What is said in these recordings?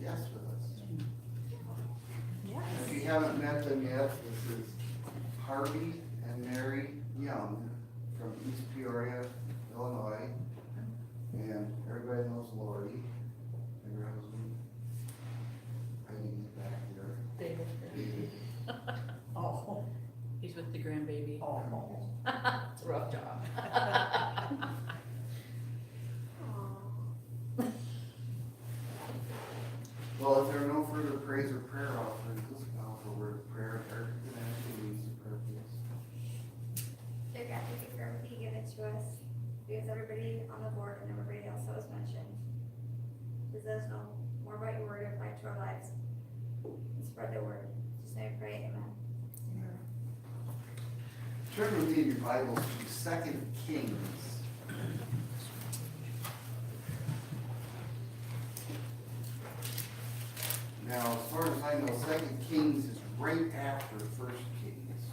guest with us. Yes. If you haven't met them yet, this is Harvey and Mary Young from East Peoria, Illinois. And everybody knows Lori, and her husband. I didn't get back here. David. Oh, He's with the grandbaby. oh. It's a rough job. Well, if there are no further praise or prayer offerings, let's bow for a word of prayer. Eric, can I ask you to lead the prayer, please? Dear God, thank you for everything you give it to us. Because everybody on the board and everybody else that was mentioned. Please let us know more about your word and apply it to our lives. And spread the word. Just name we pray, amen. Turn with me in your Bibles to 2 Kings. Now, as far as I know, 2 Kings is right after 1 Kings.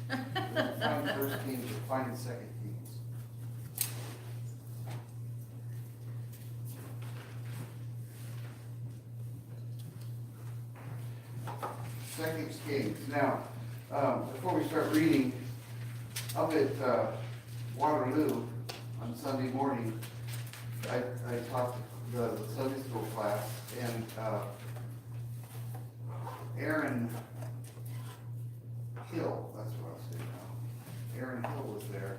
If you find 1 Kings, you'll find 2 Kings. Second Kings. Now, before we start reading, up at Waterloo on Sunday morning, I taught the Sunday school class, and Erin Hill, that's what I'll say now. Erin Hill was there,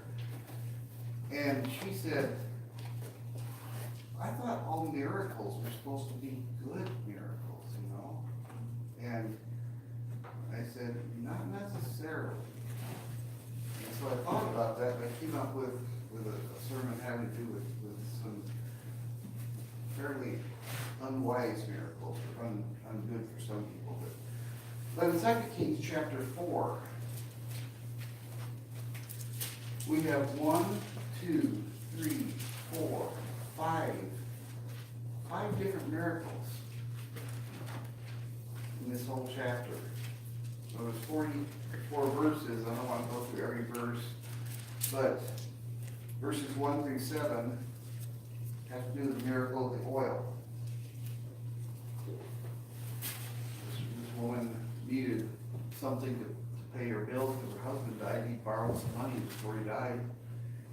and she said, I thought all miracles were supposed to be good miracles, you know? And I said, not necessarily. And so I thought about that, and I came up with a sermon having to do with some fairly unwise miracles, or ungood for some people. But in 2 Kings chapter 4, we have 1, 2, 3, 4, 5 different miracles in this whole chapter. So there's 44 verses. I don't want to go through every verse, but verses 1 through 7 have to do with the miracle of the oil. This woman needed something to pay her bills because her husband died. He borrowed some money before he died,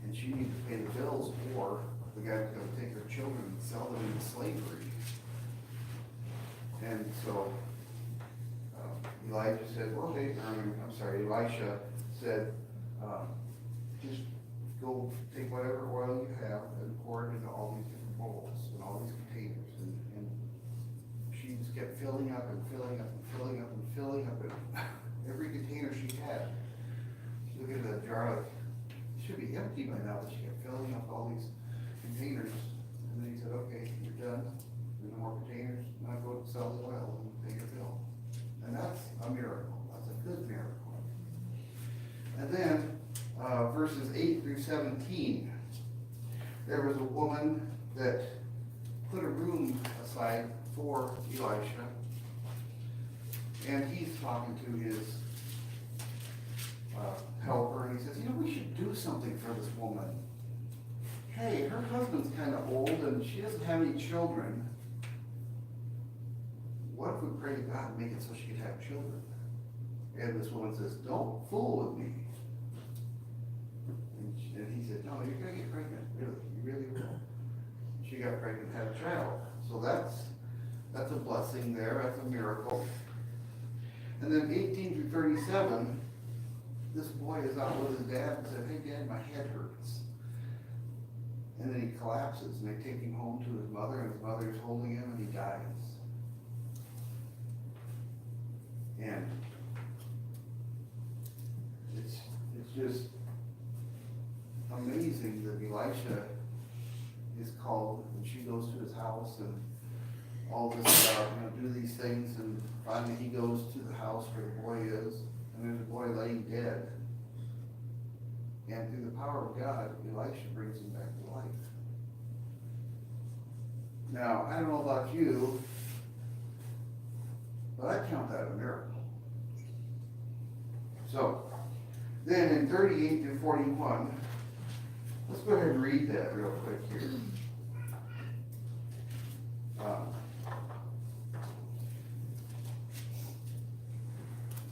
and she needed to pay the bills, or the guy was going to take her children and sell them into slavery. And so Elisha said, Elisha said, just go take whatever oil you have and pour it into all these different bowls and all these containers. And she just kept filling up and filling up and filling up and filling up, and every container she had. She looked at the jar like, it should be empty by now, but she kept filling up all these containers. And then he said, okay, you're done. There's no more containers. Now go sell the oil and pay your bill. And that's a miracle. That's a good miracle. And then verses 8 through 17. There was a woman that put a room aside for Elisha, and he's talking to his helper, and he says, we should do something for this woman. Hey, her husband's kind of old, and she doesn't have any children. What if we pray to God and make it so she could have children? And this woman says, don't fool with me. And he said, no, you're going to get pregnant, really, you really will. She got pregnant and had a child. So that's a blessing there, that's a miracle. And then 18 through 37, this boy is out with his dad and said, hey Dad, my head hurts. And then he collapses, and they take him home to his mother, and his mother is holding him, and he dies. And it's just amazing that Elisha is called, and she goes to his house, and all this do these things, and finally he goes to the house where the boy is, and there's a boy laying dead. And through the power of God, Elisha brings him back to life. Now, I don't know about you, but I count that a miracle. So, then in 38 to 41, let's go ahead and read that real quick here.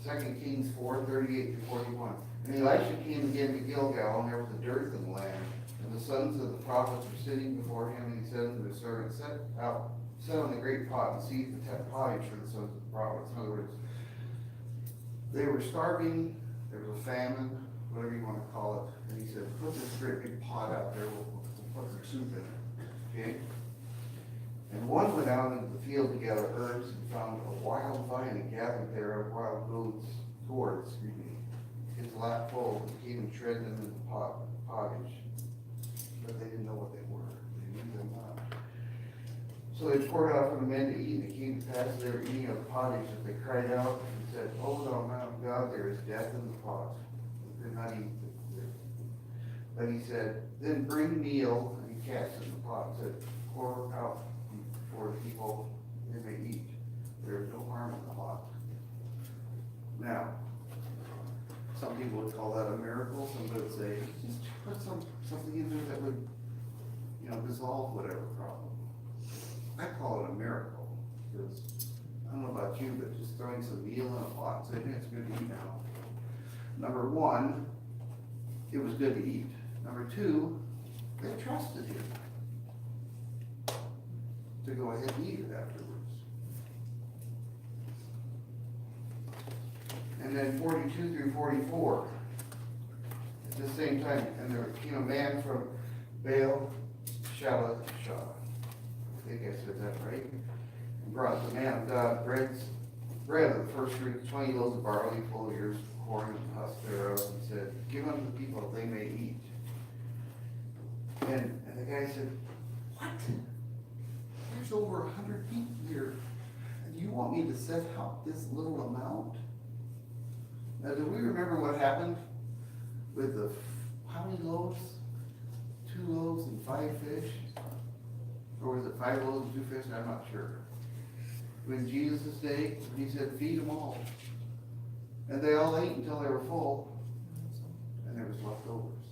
2 Kings 4:38-41. And Elisha came again to Gilgal, and there was a dearth in the land. And the sons of the prophets were sitting before him, and he said unto his servant, set on the great pot and seethe the pottage for the sons of the prophets. In other words, they were starving, there was a famine, whatever you want to call it. And he said, put this great big pot out there, we'll put some soup in it. Okay? And one went out into the field to gather herbs and found a wild vine and gathered there of wild gourds, his lap full, and came and shred them in the pottage. But they didn't know what they were. They knew them not. So they poured out for the men to eat, and it came to pass as they were eating of the pottage that they cried out and said, "Oh, thou man of God, there is death in the pot." They could not eat it. But he said, "Then bring meal," and he cast it in the pot and said, "Pour out for the people they may eat. There is no harm in the pot." Now, some people would call that a miracle, some would say, just put something in there that would, dissolve whatever problem. I call it a miracle, because, I don't know about you, but just throwing some meal in a pot and saying, it's good to eat now. Number one, it was good to eat. Number two, they trusted him to go ahead and eat it afterwards. And then 42-44, at the same time, and there came a man from Baal Shalishah, I think I said that right, and brought the man of God bread of the first fruits, 20 loaves of barley, full of ears of corn and husk thereof, and said, "Give unto the people that they may eat." And the guy said, "What? There's over 100 people here, and you want me to set out this little amount?" Now, do we remember what happened with how many loaves? 2 loaves and 5 fish? Or was it 5 loaves and 2 fish? I'm not sure. When Jesus' day, he said, feed them all. And they all ate until they were full, and there was leftovers.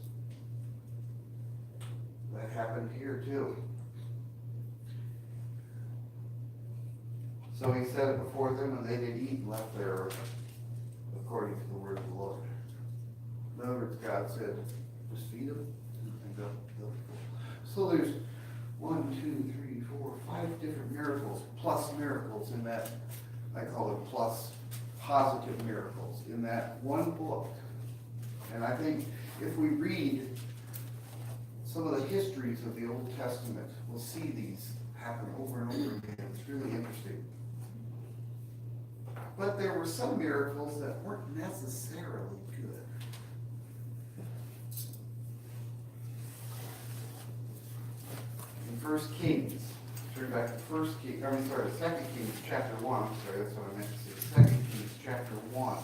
That happened here too. So he set it before them, and they did eat and left there according to the word of the Lord. In other words, God said, just feed them and go. So there's 1, 2, 3, 4, 5 different miracles, plus miracles in that, I call it plus positive miracles in that one book. And I think if we read some of the histories of the Old Testament, we'll see these happen over and over again. It's really interesting. But there were some miracles that weren't necessarily good. In 1 Kings, turn back to 2 Kings chapter 1. Sorry, that's what I meant to say. 2 Kings chapter 1.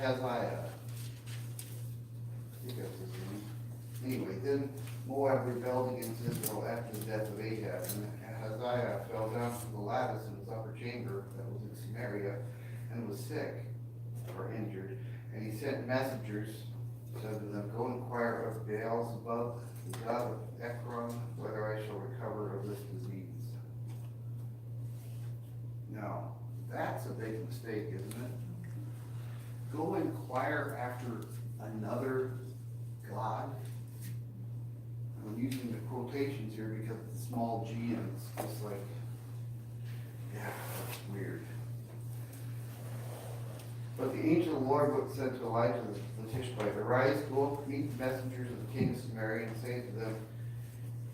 Ahaziah. I think that's his name. Anyway, then Moab rebelled against Israel after the death of Ahab, and Ahaziah fell down from the lattice in his upper chamber that was in Samaria, and was sick or injured. And he sent messengers, said to them, "Go inquire of Beelzebub, the god of Ekron, whether I shall recover of this disease." Now, that's a big mistake, isn't it? Go inquire after another God. I'm using the quotations here because it's small g and it's just like, yeah, that's weird. But the angel of the Lord said to Elijah the Tishbite, "Arise, go up, meet the messengers of the king of Samaria, and say to them,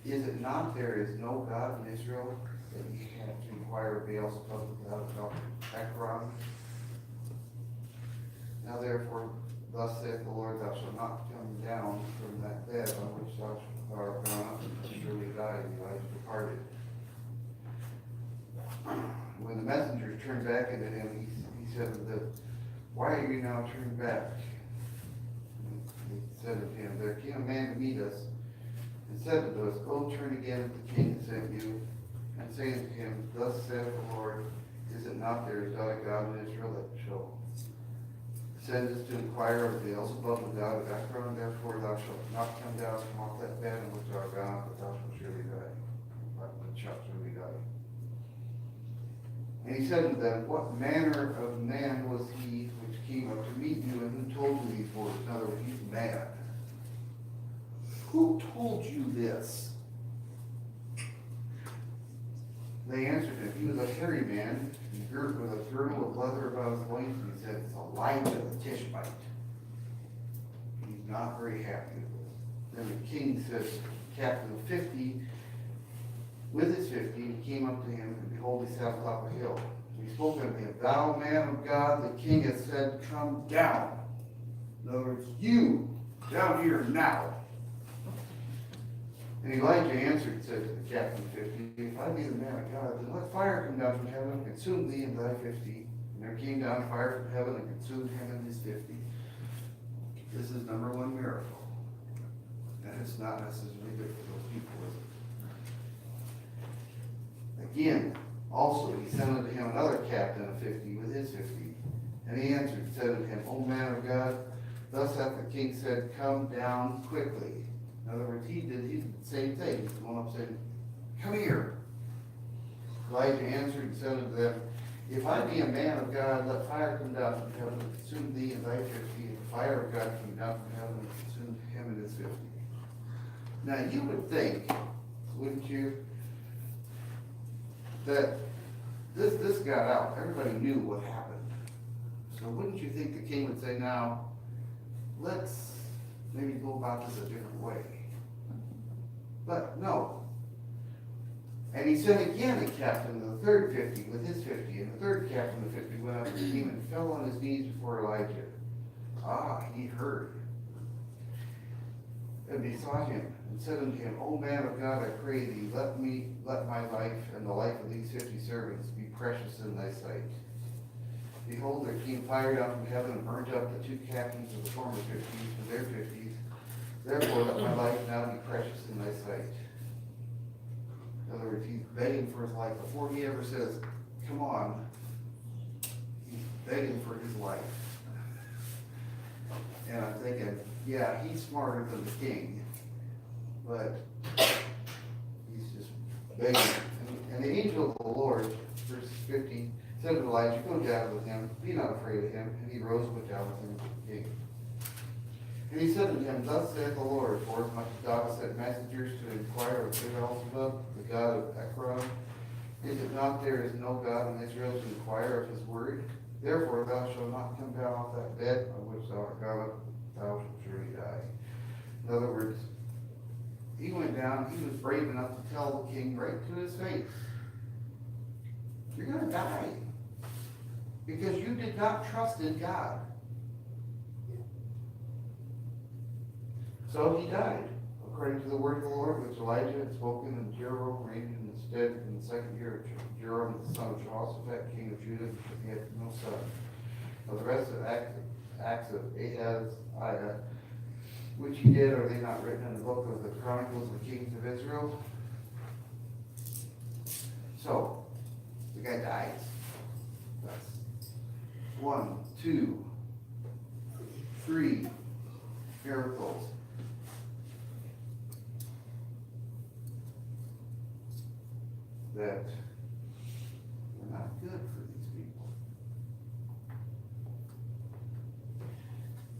Is it not there is no God in Israel, that ye have to inquire of Beelzebub, the god of Ekron? Now therefore, thus saith the Lord, thou shalt not come down from that bed on which thou art gone up, and surely die." And Elijah departed. When the messengers turned back into him, he said to them, "Why are you now turned back?" And he said to him, "There came a man to meet us, and said to us, Go turn again to the king that sent you, and saying to him, Thus saith the Lord, is it not there is not a God in Israel that shall send us to inquire of Beelzebub, the god of Ekron? Therefore thou shalt not come down from off that bed in which thou art gone, but thou shalt surely die. But shalt surely die. And he said to them, What manner of man was he which came up to meet you, and who told you these words? In other words, he's mad. Who told you this? They answered him, He was a hairy man, girt with a girdle of leather about his loins, and he said, It's Elijah the Tishbite. He's not very happy with this. Then the king said, Captain of 50, with his 50, he came up to him, and behold, he sat on top of a hill. And he spoke unto him, Thou man of God, the king has said, Come down. In other words, you, down here now. And Elijah answered and said to the captain of 50, If I be the man of God, then let fire come down from heaven and consume thee and thy 50. And there came down fire from heaven and consumed him and his 50. This is number one miracle. And it's not necessarily good for those people, is it? Again, also he sent unto him another captain of 50 with his 50. And he answered and said unto him, O man of God, thus hath the king said, Come down quickly. In other words, he did the same thing. He's going up saying, Come here. Elijah answered and said unto them, If I be a man of God, let fire come down from heaven and consume thee and thy 50, and the fire of God came down from heaven and consumed him and his 50. Now you would think, wouldn't you, that this got out. Everybody knew what happened. So wouldn't you think the king would say, now, let's maybe go about this a different way? But no. And he sent again a captain of the third 50 with his 50, and the third captain of 50 went up to him and fell on his knees before Elijah. He heard. And besought him, and said unto him, O man of God, I pray thee, let my life and the life of these 50 servants be precious in thy sight. Behold, there came fire down from heaven and burnt up the two captains of the former 50s and their 50s. Therefore let my life now be precious in thy sight. In other words, he's begging for his life. Before he ever says, come on, he's begging for his life. And I'm thinking, yeah, he's smarter than the king, but he's just begging. And the angel of the Lord, verse 15, said to Elijah, Go down with him, be not afraid of him. And he rose and went down with him to the king. And he said unto him, Thus saith the Lord, forasmuch as thou hast sent messengers to inquire of Beelzebub, the god of Ekron, is it not there is no God in Israel to inquire of his word? Therefore thou shalt not come down off that bed on which thou art gone up, thou shalt surely die. In other words, he went down, he was brave enough to tell the king right to his face, you're going to die, because you did not trust in God. So he died, according to the word of the Lord, which Elijah had spoken, and Jeroboam reigned in his stead in the second year of Joram the son of Jehoshaphat, king of Judah, because he had no son. Now the rest of acts of Ahaziah, which he did, are they not written in the book of the Chronicles of the Kings of Israel? So, the guy dies. That's 1, 2, 3 miracles. That are not good for these people.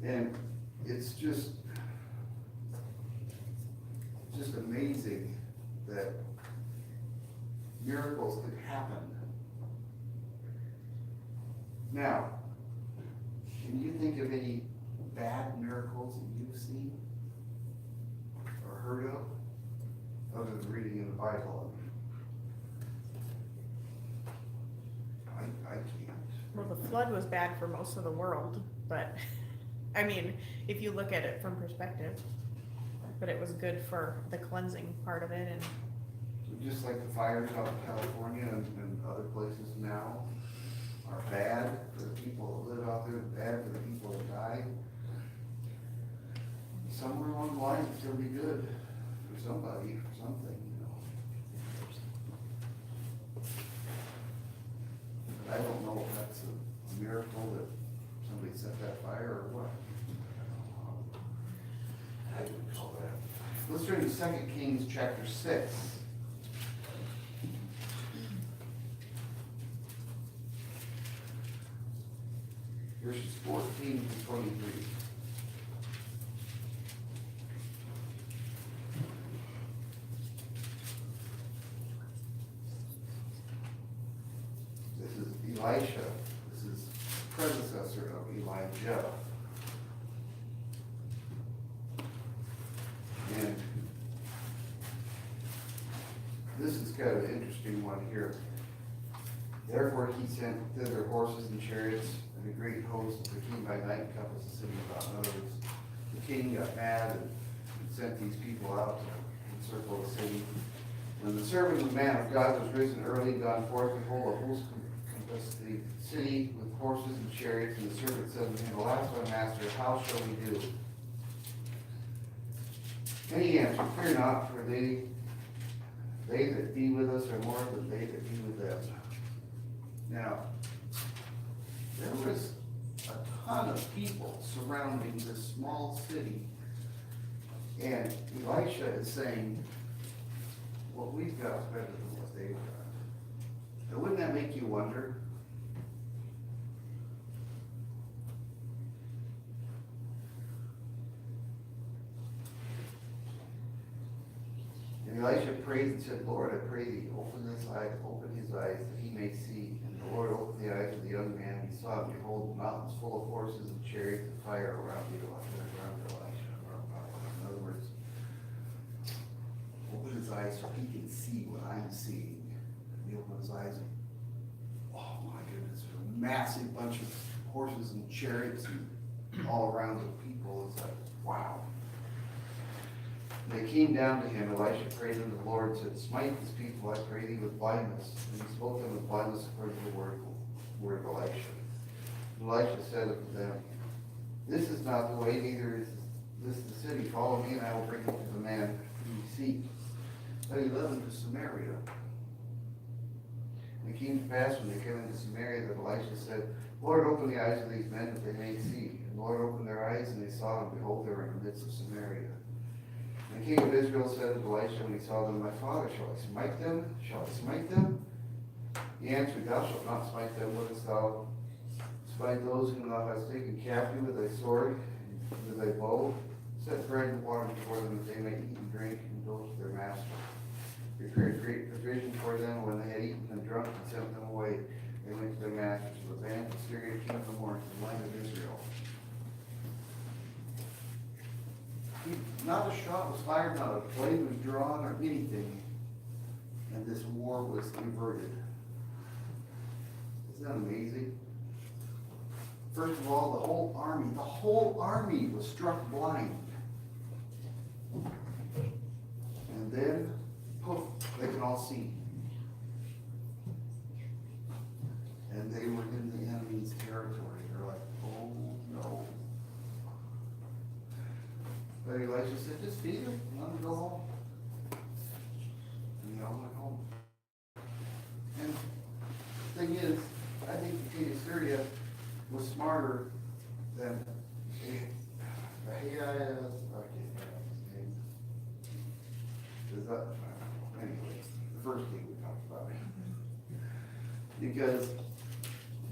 And it's just amazing that miracles could happen. Now, can you think of any bad miracles that you've seen or heard of, other than reading in the Bible? I can't. Well, the flood was bad for most of the world, but, I mean, if you look at it from perspective, but it was good for the cleansing part of it, and Just like the fires out in California and other places now are bad for the people that live out there, bad for the people that die. Somewhere along the line, it's gonna be good for somebody, for something, you know. I don't know if that's a miracle that somebody set that fire or what. I would call that. Let's turn to 2 Kings chapter 6. Verses 14 to 23. This is Elisha. This is predecessor of Elijah. And this is kind of an interesting one here. Therefore he sent thither horses and chariots and a great host. The king by night encompassed the city about. In other words, the king got mad and sent these people out to encircle the city. When the servant of the man of God was risen early and gone forth, behold, a host compassed the city with horses and chariots. And the servant said unto him, alas, my master, how shall we do? And he answered, fear not, for they that be with us are more than they that be with them. Now, there was a ton of people surrounding this small city, and Elisha is saying, what we've got is better than what they've got. Now, wouldn't that make you wonder? And Elisha prayed and said, Lord, I pray thee, open his eyes that he may see. And the Lord opened the eyes of the young man, and he saw, and behold, mountains full of horses and chariots and fire around Elisha. In other words, open his eyes so he can see what I'm seeing. And he opened his eyes, and oh my goodness, there's a massive bunch of horses and chariots and all around the people. It's like, wow. They came down to him. Elisha prayed unto the Lord and said, smite this people, I pray thee, with blindness. And he spoke them with blindness according to the word of Elisha. And Elisha said unto them, this is not the way, neither is this the city. Follow me, and I will bring you to the man whom you seek. But he led them to Samaria. And it came to pass when they came into Samaria that Elisha said, Lord, open the eyes of these men that they may see. And the Lord opened their eyes, and they saw, and behold, they were in the midst of Samaria. And the king of Israel said to Elisha when he saw them, my father, shall I smite them? Shall I smite them? He answered, thou shalt not smite them. Wouldst thou smite those whom thou hast taken captive with thy sword and with thy bow? Set bread and water before them, that they may eat and drink and go to their master. Prepared great provision for them. When they had eaten and drunk and sent them away, they went to their masters. So the band of Syria came no more to the land of Israel. Not a shot was fired, not a blade was drawn or anything, and this war was averted. Isn't that amazing? First of all, the whole army was struck blind. And then, poof, they can all see. And they were in the enemy's territory. They're like, oh no. But Elisha said, just feed them, let them go home. And they all went home. And the thing is, I think the king of Syria was smarter than Ahaz, I can't pronounce his name. Is that, anyway, the first king we talked about. Because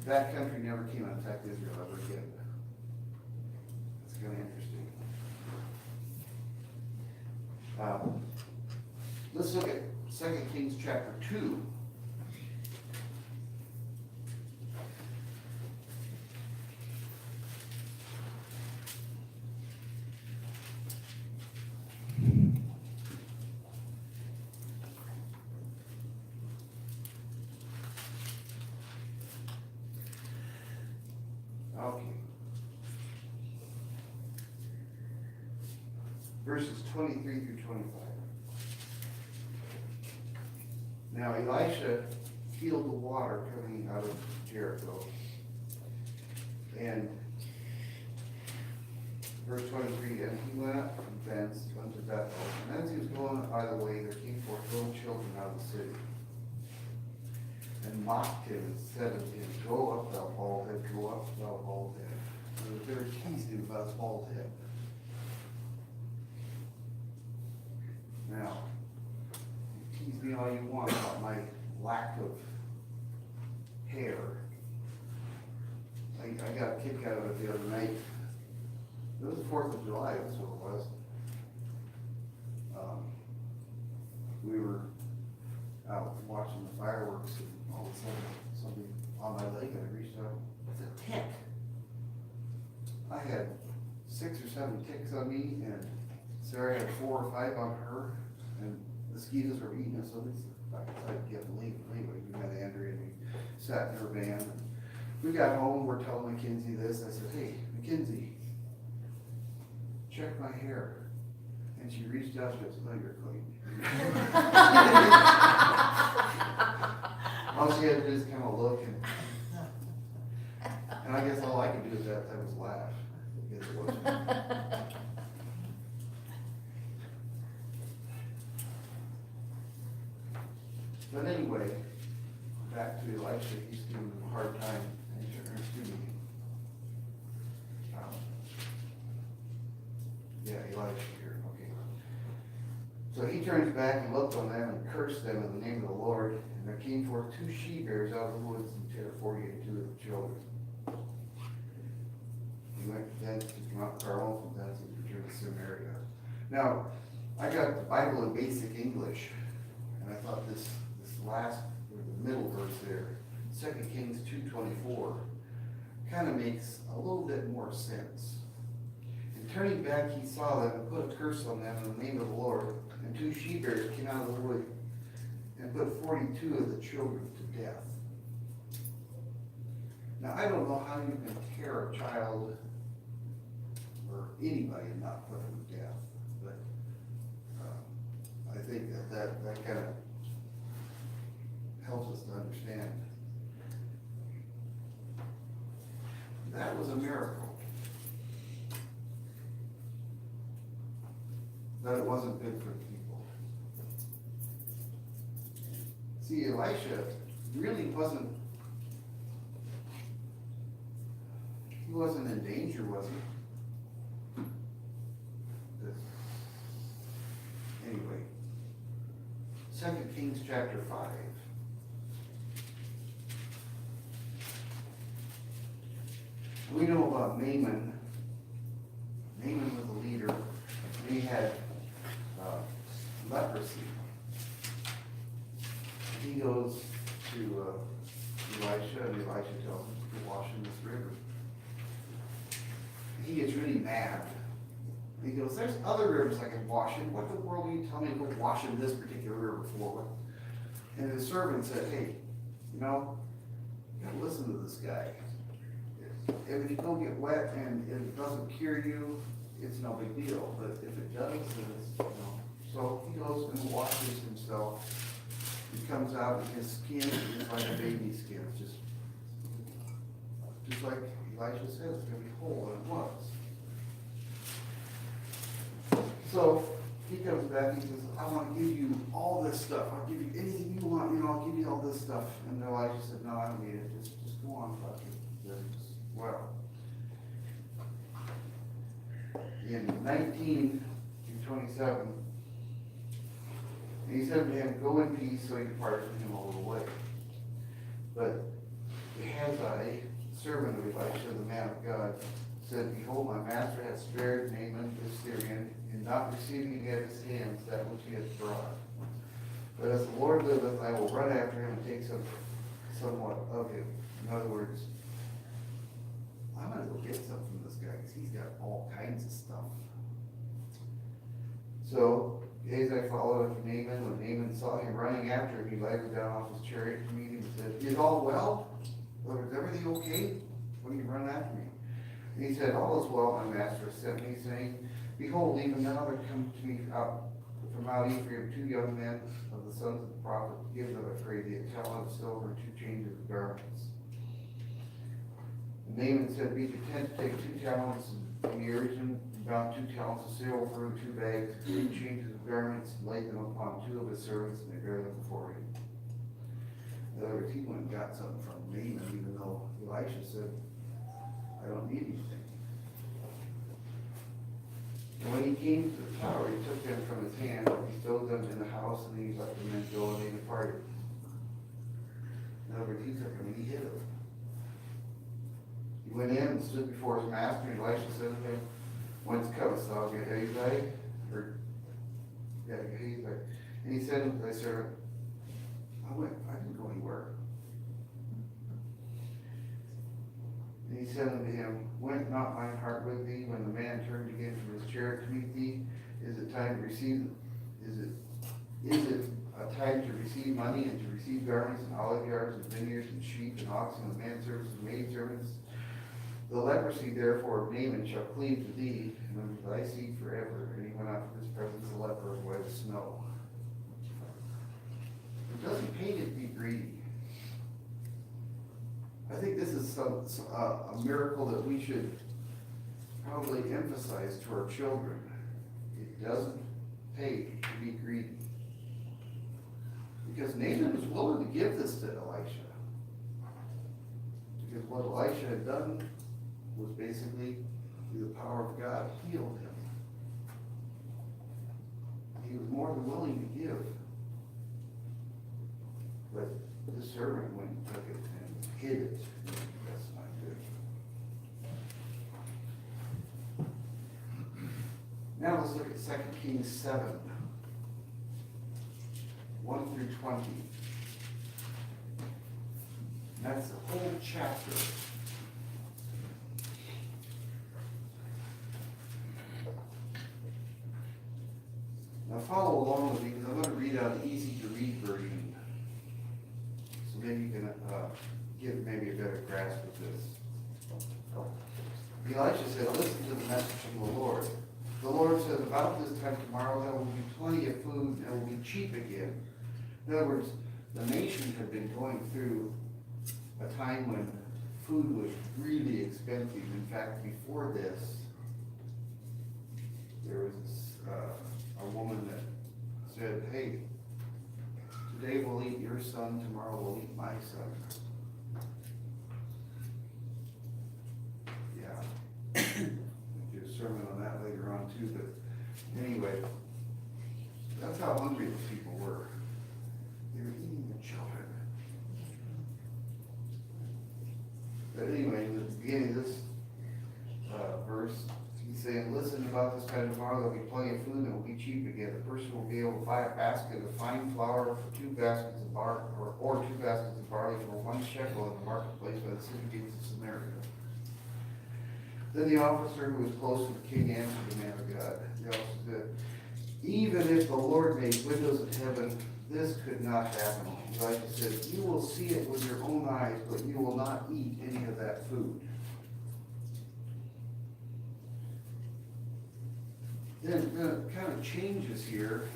that country never came and attacked Israel ever again. It's kind of interesting. Let's look at 2 Kings chapter 2. Okay. Verses 23 through 25. Now Elisha healed the water coming out of Jericho. And verse 23, and he went up from thence unto Bethel. And as he was going by the way, there came forth little children out of the city. and mocked him and said unto him, Go up, thou bald head, go up, thou bald head. And they were teased him about his bald head. Now, you tease me all you want about my lack of hair. I got a kick out of it the other night. It was the 4th of July, that's what it was. We were out watching the fireworks and all of a sudden something on my leg and I reached out, it's a tick. I had 6 or 7 ticks on me and Sarah had 4 or 5 on her and the mosquitoes were eating us, so I decided to get them leave. Anyway, we met Andrea and we sat in her van. We got home, we're telling Mackenzie this, I said, hey, Mackenzie, check my hair. And she reached out, she goes, no, you're clean. All she had to do is kind of look and I guess all I could do at that time was laugh. Because it wasn't. But anyway, back to Elisha, he's giving him a hard time, and he's excuse me. Yeah, Elisha here, okay. So he turns back and looked on them and cursed them in the name of the Lord, and there came forth 2 she-bears out of the woods and tear 42 of the children. He went thence to Mount Carmel, from thence he returned to Samaria. Now, I got the Bible in basic English, and I thought this last, or the middle verse there, 2 Kings 2:24, kind of makes a little bit more sense. And turning back, he saw them and put a curse on them in the name of the Lord, and 2 she-bears came out of the wood and put 42 of the children to death. Now, I don't know how you can tear a child or anybody and not put them to death, but I think that kind of helps us to understand. That was a miracle. That it wasn't good for the people. See, Elisha really wasn't in danger, was he? Anyway, 2 Kings chapter 5. We know about Naaman. Naaman was a leader. He had leprosy. He goes to Elisha, and Elisha tells him to wash in this river. He gets really mad. He goes, there's other rivers I can wash in. What the world are you telling me to go wash in this particular river for? And his servant said, hey, you know, you gotta listen to this guy. If you don't get wet and it doesn't cure you, it's no big deal. But if it does, then it's, you know. So he goes and washes himself. He comes out and his skin is like a baby's skin. It's just like Elisha says, it's going to be whole, and it was. So he comes back and he says, I want to give you all this stuff. I'll give you anything you want, you know, I'll give you all this stuff. And Elisha said, no, I don't need it. Just go on, fuck it. Well, in 19:27, he said to him, go in peace, so he departed from him all the way. But Gehazi, servant of Elisha, the man of God, said, behold, my master hath spared Naaman the Syrian, in not receiving at his hands that which he hath brought. But as the Lord liveth, I will run after him and take somewhat of him. In other words, I'm gonna go get something from this guy, because he's got all kinds of stuff. So Gehazi followed after Naaman. When Naaman saw him running after him, he lighted down off his chariot to meet him and said, is all well? Is everything okay? What are you running after me? And he said, all is well, my master sent me, saying, behold, even now there come to me out from out Ephraim 2 young men of the sons of the prophet, give them, I pray thee, a talent of silver and 2 changes of garments. And Naaman said, be content to take 2 talents of years and about 2 talents of silver and 2 bags, 3 changes of garments, and laid them upon 2 of his servants, and they bare them before him. In other words, he went and got something from Naaman, even though Elisha said, I don't need anything. And when he came to the tower, he took them from his hand, he stowed them in the house, and he let the men go, and they departed. In other words, he took them and he hid them. He went in and stood before his master, and Elisha said to him, Whence comest thou, Gehazi? Or, yeah, Gehazi. And he said unto thy servant, I didn't go anywhere. And he said unto him, Went not mine heart with thee when the man turned again from his chariot to meet thee? Is it time to receive, is it a time to receive money and to receive garments and olive yards and vineyards and sheep and oxen and manservants and maidservants? The leprosy therefore of Naaman shall cleave to thee and unto thy seed forever. And he went out from his presence a leper as white as snow. It doesn't pay to be greedy. I think this is a miracle that we should probably emphasize to our children. It doesn't pay to be greedy. Because Naaman was willing to give this to Elisha. Because what Elisha had done was basically, through the power of God, healed him. He was more than willing to give. But the servant went and took it and hid it. That's not good. Now let's look at 2 Kings 7, 1 through 20. And that's the whole chapter. Now follow along with me, because I'm going to read out an easy to read version. So maybe you can get maybe a better grasp of this. Elisha said, Listen to the message from the Lord. The Lord says, About this time tomorrow there will be plenty of food and it will be cheap again. In other words, the nation had been going through a time when food was really expensive. In fact, before this, there was a woman that said, Hey, today we'll eat your son, tomorrow we'll eat my son. Yeah. I'll do a sermon on that later on too, but anyway, that's how hungry those people were. They were eating their children. But anyway, in the beginning of this verse, he's saying, Listen, about this time tomorrow there'll be plenty of food and it will be cheap again. The person will be able to buy a basket of fine flour for 2 baskets of barley, or 2 baskets of barley for 1 shekel in the marketplace by the city gates of Samaria. Then the officer who was close to the king answered the man of God. The officer said, Even if the Lord made windows of heaven, this could not happen. Elijah said, You will see it with your own eyes, but you will not eat any of that food. Then it kind of changes here.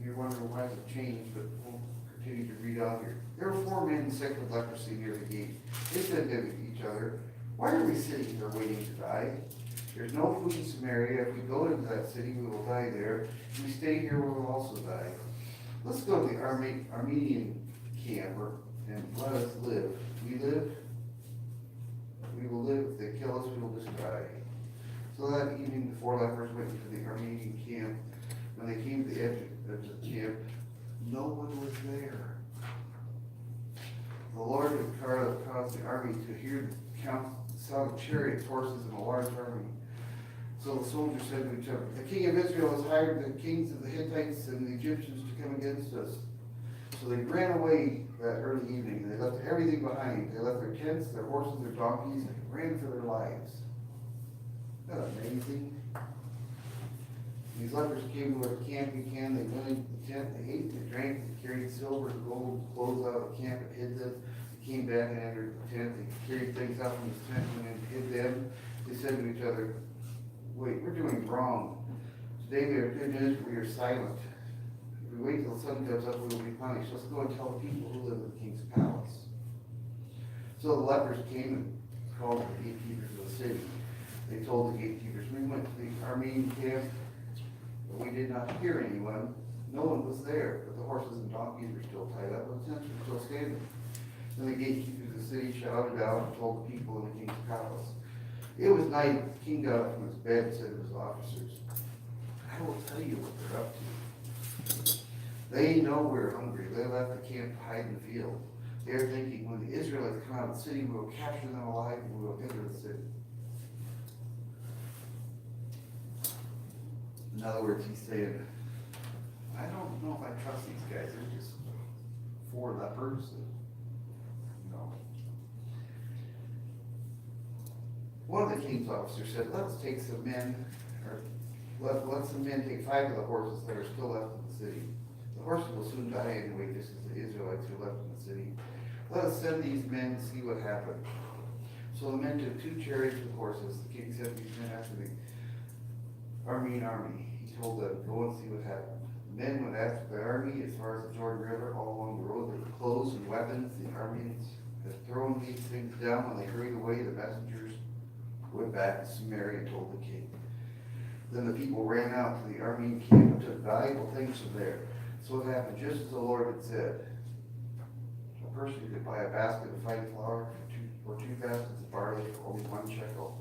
You're wondering why it changed, but we'll continue to read on here. There were 4 men sick with leprosy near the gate. They said to each other, Why are we sitting here waiting to die? There's no food in Samaria. If we go into that city, we will die there. If we stay here, we will also die. Let's go to the Armenian camp and let us live. We will live. If they kill us, we will just die. So that evening, the 4 lepers went into the Armenian camp. When they came to the edge of the camp, no one was there. The Lord had caused the army to hear the sound of chariots, horses, and a large army. So the soldiers said to each other, The king of Israel has hired the kings of the Hittites and the Egyptians to come against us. So they ran away that early evening. They left everything behind. They left their tents, their horses, their donkeys, and ran for their lives. Isn't that amazing? These lepers came to where the camp began. They went into the tent. They ate, they drank, they carried silver and gold clothes out of the camp and hid them. They came back and entered the tent. They carried things out from the tent and hid them. They said to each other, Wait, we're doing wrong. Today we are good news, but we are silent. If we wait till the sun comes up, we will be punished. Let's go and tell the people who live in the king's palace. So the lepers came and called the gatekeepers of the city. They told the gatekeepers, We went to the Armenian camp, but we did not hear anyone. No one was there, but the horses and donkeys were still tied up, and the tents were still standing. Then the gatekeepers of the city shouted out and told the people in the king's palace. It was night. The king got up from his bed and said to his officers, I will tell you what they're up to. They know we're hungry. They left the camp to hide in the field. They're thinking, when the Israelites come out of the city, we will capture them alive and we will enter the city. In other words, he's saying, I don't know if I trust these guys. They're just four lepers. And, you know. One of the king's officers said, let's take some men, or let some men take 5 of the horses that are still left in the city. The horses will soon die anyway, just as the Israelites who left in the city. Let us send these men and see what happens. So the men took 2 chariots with horses. The king sent these men after the Aramean army. He told them, go and see what happened. The men went after the army as far as the Jordan River, all along the road with clothes and weapons. The Arameans had thrown these things down. When they hurried away, the messengers went back to Samaria and told the king. Then the people ran out to the Aramean camp and took valuable things from there. So it happened just as the Lord had said. A person could buy a basket of fine flour for 2 baskets of barley for only 1 shekel.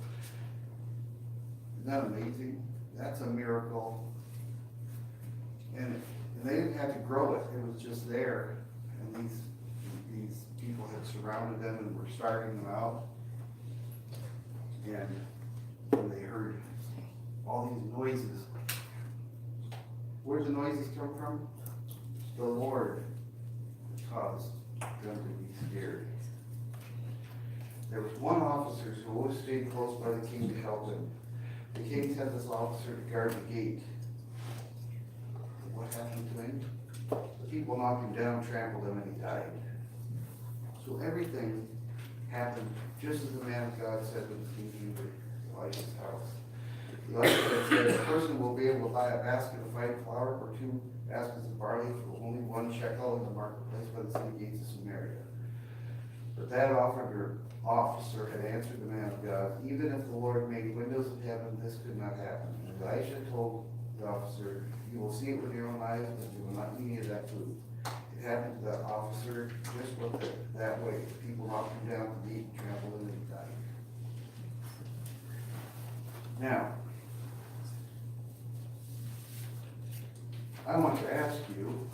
Isn't that amazing? That's a miracle. And they didn't have to grow it. It was just there. And these people had surrounded them and were starving them out. And when they heard all these noises, where'd the noises come from? The Lord caused them to be scared. There was one officer who always stayed close by the king to help him. The king sent this officer to guard the gate. What happened to him? The people knocked him down, trampled him, and he died. So everything happened just as the man of God said when the king came to Elisha's house. Elisha said, a person will be able to buy a basket of fine flour or 2 baskets of barley for only 1 shekel in the marketplace by the city gates of Samaria. But that officer had answered the man of God, even if the Lord made windows of heaven, this could not happen. And Elisha told the officer, you will see it with your own eyes, but you will not eat any of that food. It happened to the officer just that way. The people knocked him down to eat, trampled him, and he died. Now, I want to ask you,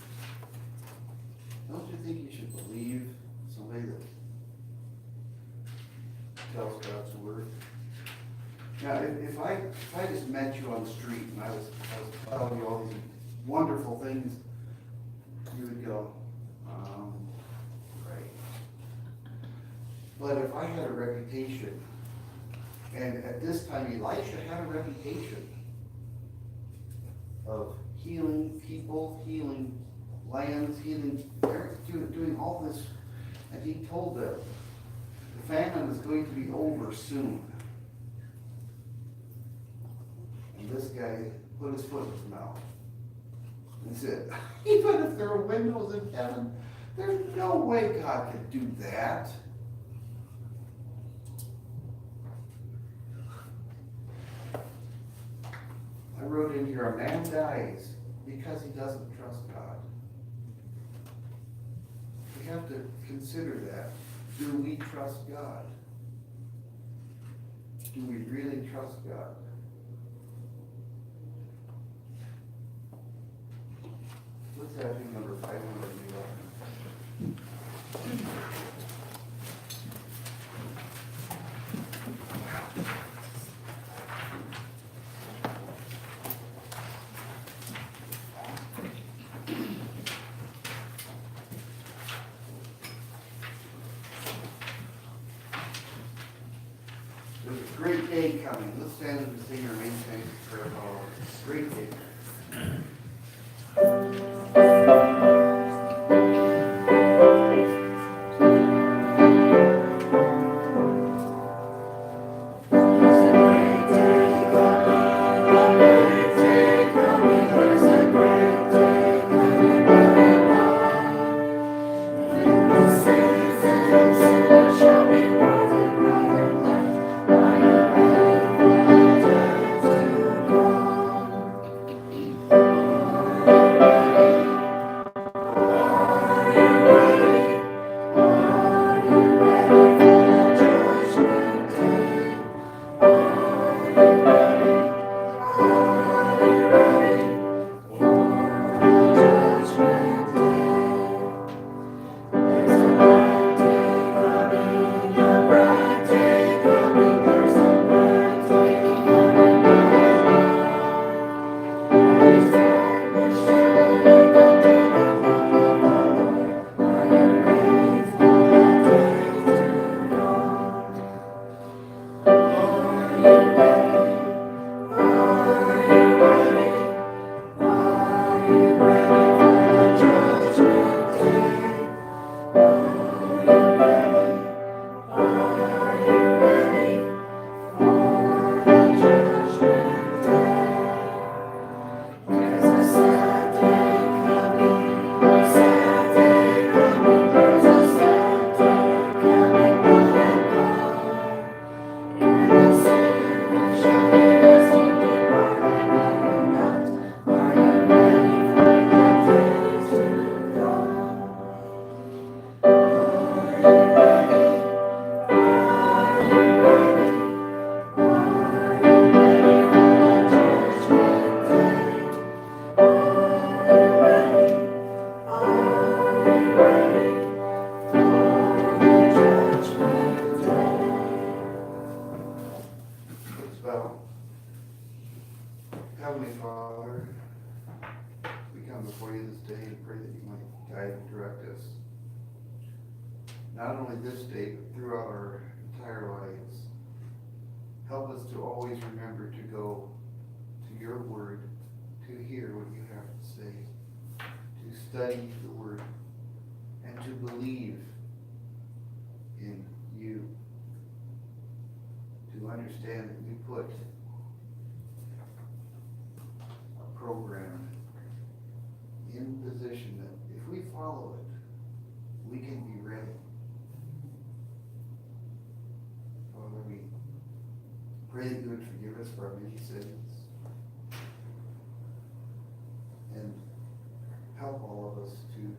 don't you think you should believe somebody that tells God's word? Now, if I just met you on the street and I was telling you all these wonderful things, you would go, right. But if I had a reputation, and at this time Elisha had a reputation of healing people, healing lands, doing all this, and he told them the famine is going to be over soon. And this guy put his foot in his mouth and said, even if there are windows in heaven, there's no way God could do that. I wrote in here, a man dies because he doesn't trust God. We have to consider that. Do we trust God? Do we really trust God? Let's have hymn number 511. There's a great day coming. Let's stand and sing our main thanks prayer call. Great day. Heavenly Father, we come before you this day and pray that you might guide and direct us. Not only this day, but throughout our entire lives. Help us to always remember to go to your word, to hear what you have to say, to study the word, and to believe in you. To understand that you put a program in position that if we follow it, we can be ready. Father, we pray that you would forgive us for our many sins and help all of us to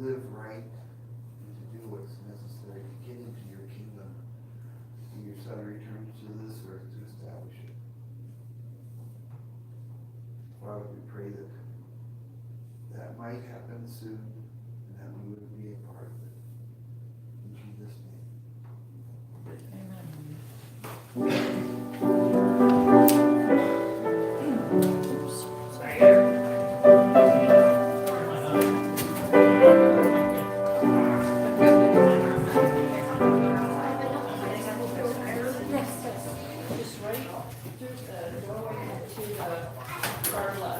live right and to do what's necessary to get into your kingdom when your Son returns to this earth to establish it. Father, we pray that that might happen soon and that we would be a part of it. In Jesus' name. Just right through the doorway to the car lot.